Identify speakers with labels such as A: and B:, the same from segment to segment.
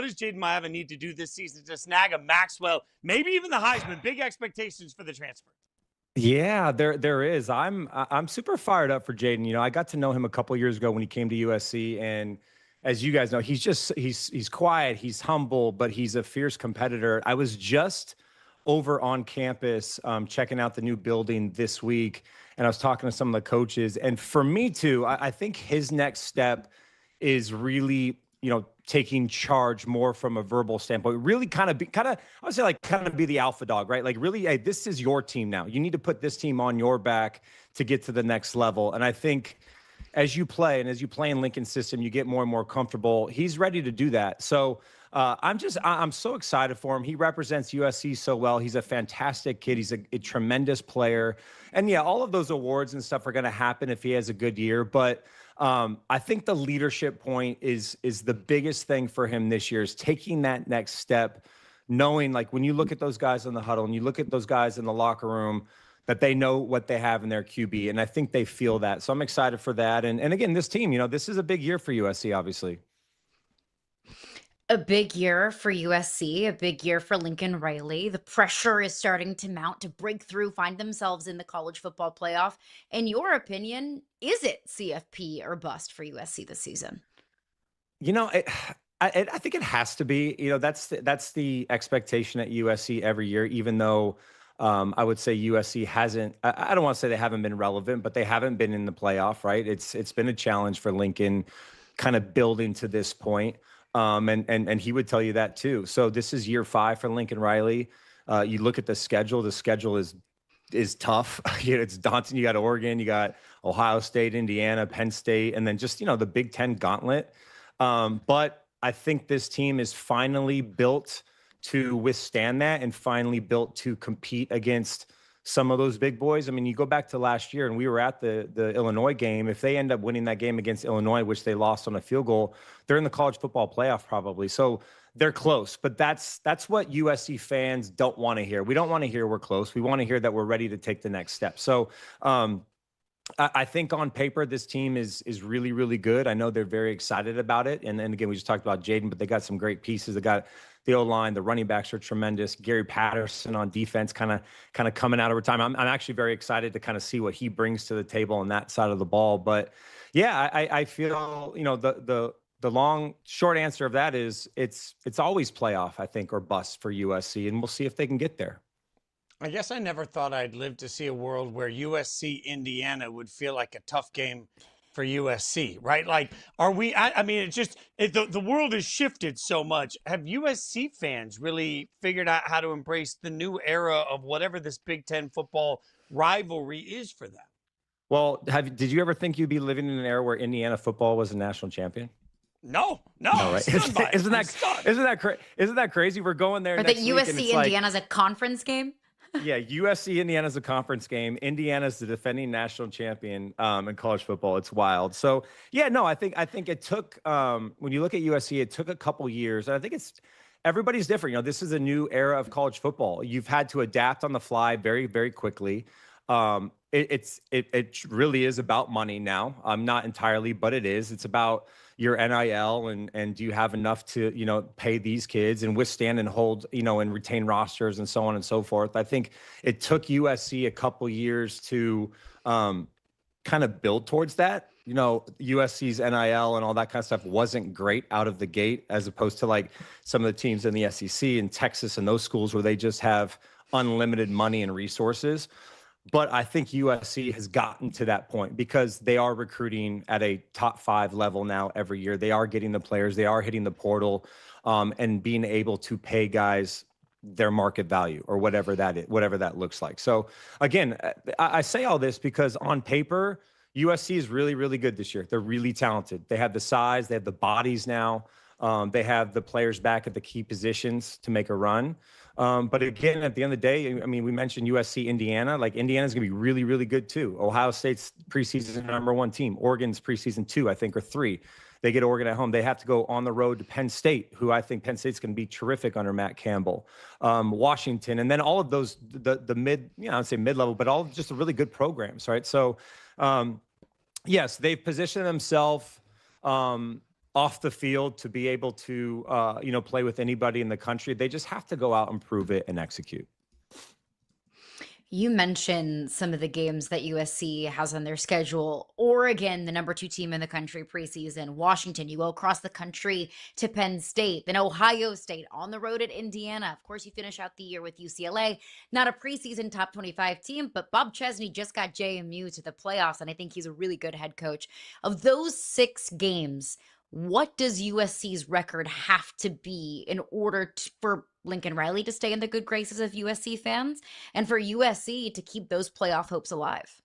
A: does Jayden Maiava need to do this season to snag a Maxwell, maybe even the Heisman? Big expectations for the transfer.
B: Yeah, there is. I'm super fired up for Jayden. You know, I got to know him a couple years ago when he came to USC, and as you guys know, he's quiet, he's humble, but he's a fierce competitor. I was just over on campus checking out the new building this week, and I was talking to some of the coaches. And for me too, I think his next step is really, taking charge more from a verbal standpoint, really I would say like kind of be the alpha dog, right? Like really, hey, this is your team now. You need to put this team on your back to get to the next level. And I think as you play in Lincoln's system, you get more and more comfortable. He's ready to do that. So I'm so excited for him. He represents USC so well. He's a fantastic kid. He's a tremendous player. And yeah, all of those awards and stuff are going to happen if he has a good year. But I think the leadership point is the biggest thing for him this year, is taking that next step, knowing like when you look at those guys in the huddle and you look at those guys in the locker room, that they know what they have in their QB. And I think they feel that. So I'm excited for that. And again, this team, this is a big year for USC, obviously.
C: A big year for USC, a big year for Lincoln Riley. The pressure is starting to mount to break through, find themselves in the college football playoff. In your opinion, is it CFP or bust for USC this season?
B: I think it has to be. That's the expectation at USC every year, even though I would say USC hasn't. I don't want to say they haven't been relevant, but they haven't been in the playoff, right? It's been a challenge for Lincoln, kind of building to this point. And he would tell you that too. So this is year 5 for Lincoln Riley. You look at the schedule. The schedule is tough. It's daunting. You got Oregon, you got Ohio State, Indiana, Penn State, and then just the Big Ten gauntlet. But I think this team is finally built to withstand that, and finally built to compete against some of those big boys. I mean, you go back to last year and we were at the Illinois game. If they end up winning that game against Illinois, which they lost on a field goal, they're in the college football playoff probably. So they're close, but that's what USC fans don't want to hear. We don't want to hear we're close. We want to hear that we're ready to take the next step. So I think on paper, this team is really, really good. I know they're very excited about it. And then again, we just talked about Jayden, but they got some great pieces. They got the O-line, the running backs are tremendous. Gary Patterson on defense, kind of coming out over time. I'm actually very excited to kind of see what he brings to the table on that side of the ball. But yeah, I feel, the long short answer of that is it's always playoff, I think, or bust for USC, and we'll see if they can get there.
A: I guess I never thought I'd live to see a world where USC Indiana would feel like a tough game for USC, right? Like, are we? I mean, it's just the world has shifted so much. Have USC fans really figured out how to embrace the new era of whatever this Big Ten football rivalry is for them?
B: Well, did you ever think you'd be living in an era where Indiana football was a national champion?
A: No,
B: right? Isn't that crazy? We're going there.
C: Or that USC Indiana's a conference game.
B: Yeah, USC Indiana's a conference game. Indiana's the defending national champion in college football. It's wild. So yeah, no, I think it took when you look at USC, it took a couple years. And I think everybody's different. This is a new era of college football. You've had to adapt on the fly very, very quickly. It really is about money now. Not entirely, but it is. It's about your NIL and do you have enough to, pay these kids and withstand and hold, and retain rosters and so on and so forth. I think it took USC a couple years to kind of build towards that. USC's NIL and all that kind of stuff wasn't great out of the gate, as opposed to like some of the teams in the SEC and Texas and those schools where they just have unlimited money and resources. But I think USC has gotten to that point because they are recruiting at a top 5 level now every year. They are getting the players, they are hitting the portal, and being able to pay guys their market value or whatever that is, whatever that looks like. So again, I say all this because on paper, USC is really, really good this year. They're really talented. They have the size, they have the bodies now. They have the players back at the key positions to make a run. But again, at the end of the day, I mean, we mentioned USC, Indiana. Like, Indiana's going to be really, really good too. Ohio State's preseason #1 team. Oregon's preseason 2, I think, or 3. They get Oregon at home. They have to go on the road to Penn State, who I think Penn State's going to be terrific under Matt Campbell. Washington, and then all of those, the mid, I'd say mid-level, but all just really good programs, right? So, yes, they've positioned themselves off the field to be able to, play with anybody in the country. They just have to go out and prove it and execute.
C: You mentioned some of the games that USC has on their schedule. Oregon, the number 2 team in the country preseason. Washington, you go across the country to Penn State. Then Ohio State on the road at Indiana. Of course, you finish out the year with UCLA. Not a preseason top 25 team, but Bob Chesney just got JMU to the playoffs, and I think he's a really good head coach. Of those 6 games, what does USC's record have to be in order for Lincoln Riley to stay in the good graces of USC fans and for USC to keep those playoff hopes alive?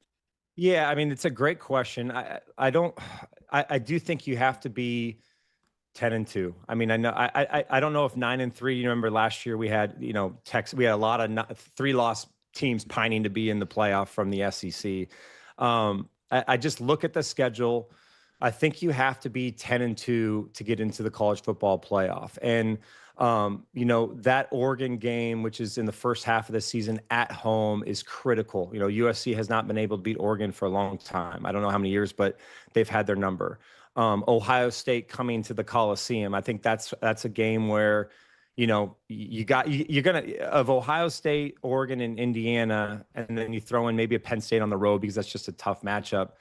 B: Yeah, I mean, it's a great question. I do think you have to be 10-2. I mean, I don't know if 9-3. You remember last year we had, we had a lot of 3-loss teams pining to be in the playoff from the SEC. I just look at the schedule. I think you have to be 10-2 to get into the college football playoff. And, that Oregon game, which is in the first half of the season at home, is critical. USC has not been able to beat Oregon for a long time. I don't know how many years, but they've had their number. Ohio State coming to the Coliseum. I think that's a game where, you're going to, of Ohio State, Oregon, and Indiana, and then you throw in maybe a Penn State on the road because that's just a tough matchup.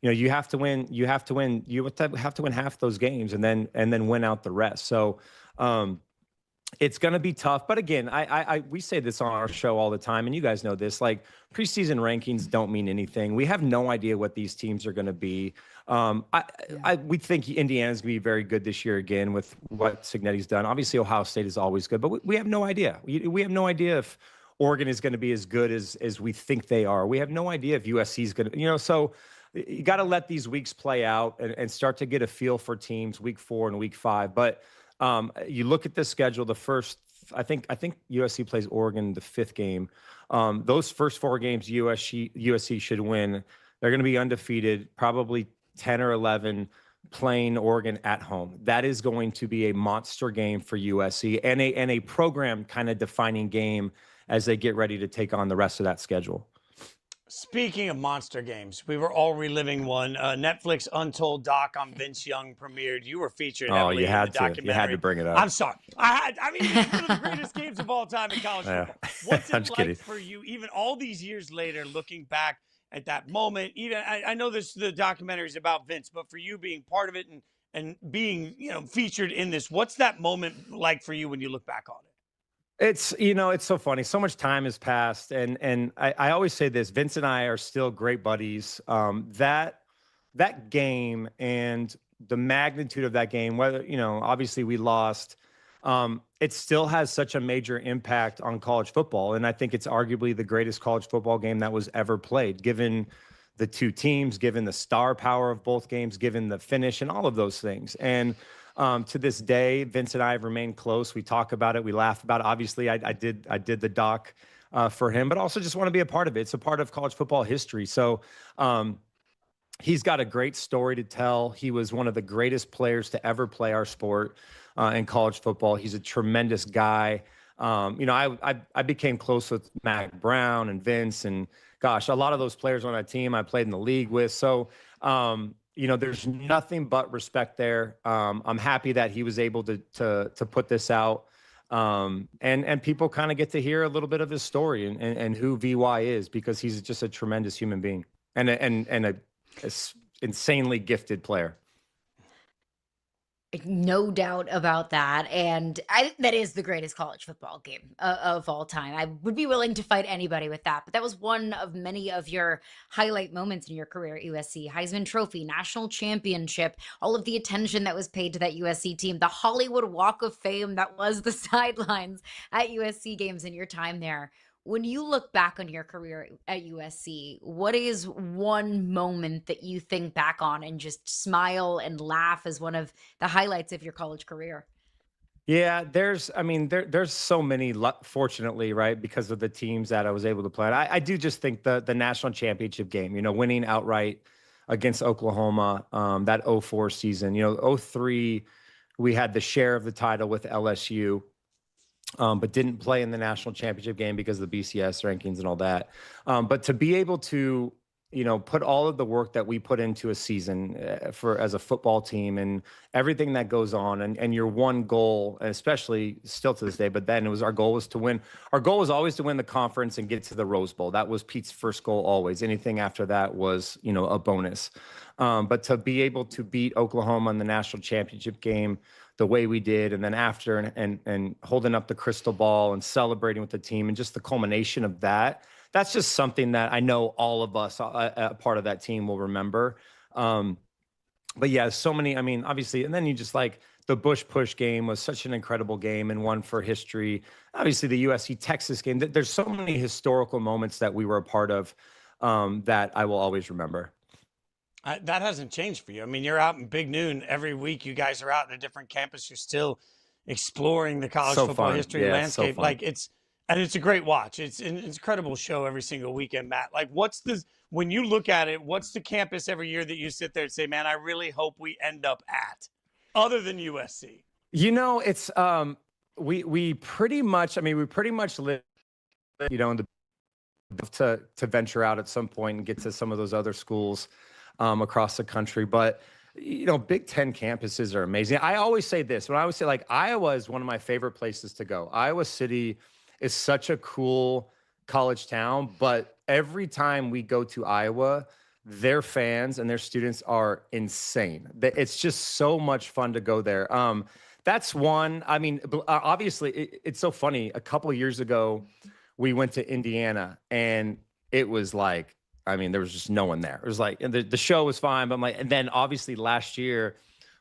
B: You have to win. You have to win half those games and then win out the rest. So it's going to be tough. But again, we say this on our show all the time, and you guys know this. Like, preseason rankings don't mean anything. We have no idea what these teams are going to be. We think Indiana's going to be very good this year again with what Cignetti's done. Obviously, Ohio State is always good, but we have no idea. We have no idea if Oregon is going to be as good as we think they are. We have no idea if USC is going to, so you got to let these weeks play out and start to get a feel for teams week 4 and week 5. But you look at the schedule, the first, I think USC plays Oregon the 5th game. Those first 4 games USC should win. They're going to be undefeated, probably 10 or 11, playing Oregon at home. That is going to be a monster game for USC and a program kind of defining game as they get ready to take on the rest of that schedule.
A: Speaking of monster games, we were all reliving one. Netflix Untold doc on Vince Young premiered. You were featured heavily in the documentary.
B: You had to bring it up.
A: I'm sorry. I mean, it's one of the greatest games of all time in college football. What's it like
B: kidding.
A: for you, even all these years later, looking back at that moment? Even I know the documentary is about Vince, but for you being part of it and being featured in this, what's that moment like for you when you look back on it?
B: It's, it's so funny. So much time has passed. And I always say this, Vince and I are still great buddies. That game and the magnitude of that game, whether, obviously we lost, it still has such a major impact on college football. And I think it's arguably the greatest college football game that was ever played, given the 2 teams, given the star power of both games, given the finish and all of those things. And to this day, Vince and I have remained close. We talk about it. We laugh about it. Obviously, I did the doc for him, but also just want to be a part of it. It's a part of college football history. So he's got a great story to tell. He was one of the greatest players to ever play our sport in college football. He's a tremendous guy. I became close with Mac Brown and Vince, and gosh, a lot of those players on that team I played in the league with. So there's nothing but respect there. I'm happy that he was able to put this out, and people kind of get to hear a little bit of his story and who VY is, because he's just a tremendous human being and a insanely gifted player.
C: No doubt about that. And that is the greatest college football game of all time. I would be willing to fight anybody with that. But that was one of many of your highlight moments in your career at USC. Heisman Trophy, national championship, all of the attention that was paid to that USC team, the Hollywood Walk of Fame that was the sidelines at USC games in your time there. When you look back on your career at USC, what is one moment that you think back on and just smile and laugh as one of the highlights of your college career?
B: Yeah, there's so many, fortunately, right, because of the teams that I was able to play. I do just think the national championship game, winning outright against Oklahoma, that 04 season, 03, we had the share of the title with LSU. But didn't play in the national championship game because of the BCS rankings and all that. But to be able to, put all of the work that we put into a season as a football team and everything that goes on, and your one goal, especially still to this day, but then our goal was to win. Our goal was always to win the conference and get to the Rose Bowl. That was Pete's first goal always. Anything after that was, a bonus. But to be able to beat Oklahoma in the national championship game the way we did, and then after and holding up the crystal ball and celebrating with the team, and just the culmination of that, that's just something that I know all of us, a part of that team, will remember. But yeah, so many, obviously, and then you just like the Bush push game was such an incredible game and one for history. Obviously, the USC Texas game, there's so many historical moments that we were a part of that I will always remember.
A: That hasn't changed for you. You're out in Big Noon every week. You guys are out in a different campus. You're still exploring the college football history landscape. And it's a great watch. It's an incredible show every single weekend, Matt. Like, when you look at it, what's the campus every year that you sit there and say, man, I really hope we end up at, other than USC?
B: It's we pretty much live, in the to venture out at some point and get to some of those other schools across the country. But Big Ten campuses are amazing. I always say this, when I always say, like, Iowa is one of my favorite places to go. Iowa City is such a cool college town, but every time we go to Iowa, their fans and their students are insane. It's just so much fun to go there. That's one. Obviously, it's so funny. A couple of years ago, we went to Indiana, and it was like, there was just no one there. It was like, and the show was fine, but and then obviously last year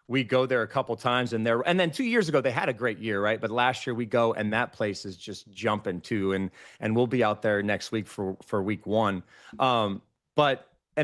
B: we go there a couple times, and then 2 years ago they had a great year, right? But last year we go, and that place is just jumping too, and we'll be out there next week for week one. And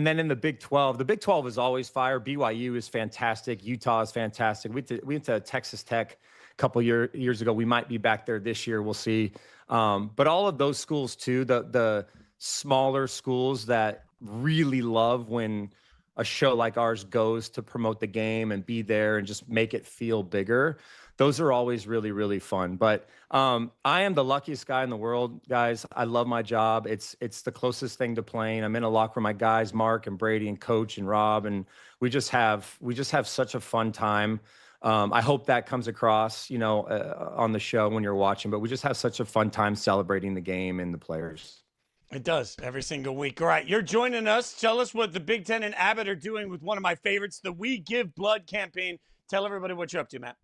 B: then in the Big 12 is always fire. BYU is fantastic. Utah is fantastic. We went to Texas Tech a couple years ago. We might be back there this year. We'll see. But all of those schools too, the smaller schools that really love when a show like ours goes to promote the game and be there and just make it feel bigger, those are always really, really fun. But I am the luckiest guy in the world, guys. I love my job. It's the closest thing to playing. I'm in a locker room with my guys, Mark and Brady and Coach and Rob, and we just have such a fun time. I hope that comes across, on the show when you're watching, but we just have such a fun time celebrating the game and the players.
A: It does every single week. All right, you're joining us. Tell us what the Big Ten and Abbott are doing with one of my favorites, the We Give Blood campaign. Tell everybody what you're up to, Matt.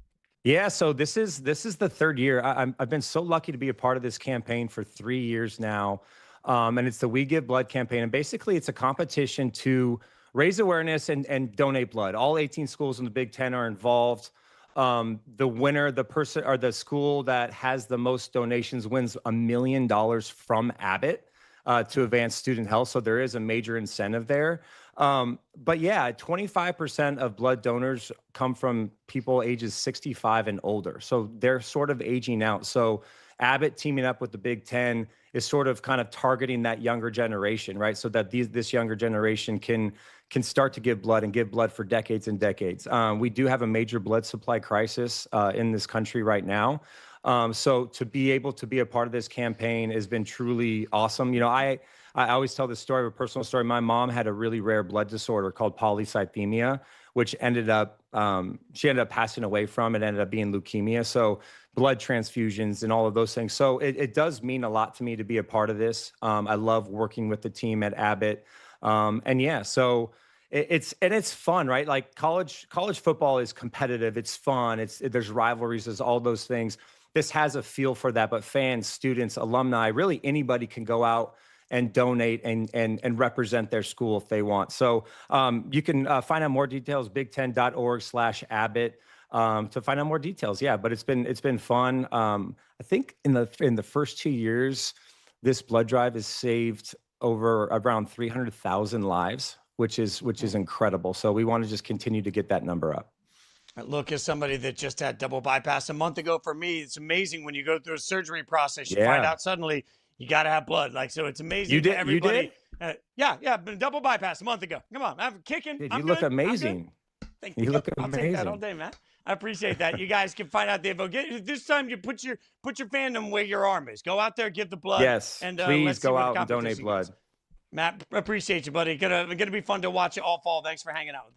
B: Yeah, so this is the third year. I've been so lucky to be a part of this campaign for 3 years now, and it's the We Give Blood campaign. And basically, it's a competition to raise awareness and donate blood. All 18 schools in the Big Ten are involved. The winner, the person or the school that has the most donations wins $1 million from Abbott to advance student health. So there is a major incentive there. But yeah, 25% of blood donors come from people ages 65 and older. So they're sort of aging out. So Abbott teaming up with the Big Ten is sort of kind of targeting that younger generation, right? So that this younger generation can start to give blood and give blood for decades and decades. We do have a major blood supply crisis in this country right now. So to be able to be a part of this campaign has been truly awesome. I always tell this story, a personal story. My mom had a really rare blood disorder called polycythemia, which she ended up passing away from. It ended up being leukemia. So blood transfusions and all of those things. So it does mean a lot to me to be a part of this. I love working with the team at Abbott. And yeah, so it's fun, right? Like college football is competitive. It's fun. There's rivalries. There's all those things. This has a feel for that, but fans, students, alumni, really anybody can go out and donate and represent their school if they want. So you can find out more details, big10.org/Abbott to find out more details. Yeah, but it's been fun. I think in the first 2 years, this blood drive has saved around 300,000 lives, which is incredible. So we want to just continue to get that number up.
A: Look, as somebody that just had double bypass a month ago, for me, it's amazing when you go through a surgery process, you find out suddenly you got to have blood. Like, so it's amazing.
B: You did?
A: Everybody. Yeah, been double bypass a month ago. Come on, I'm kicking.
B: Dude, you look amazing.
A: Thank you.
B: You look
A: I'll
B: amazing.
A: take that all day, man. I appreciate that. You guys can find out the info. This time you put your fandom where your arm is. Go out there, give the blood.
B: Yes,
A: and
B: please
A: let's see
B: go
A: where the
B: out and donate
A: competition
B: blood.
A: goes. Matt, appreciate you, buddy. Gonna be fun to watch it all fall. Thanks for hanging out with us.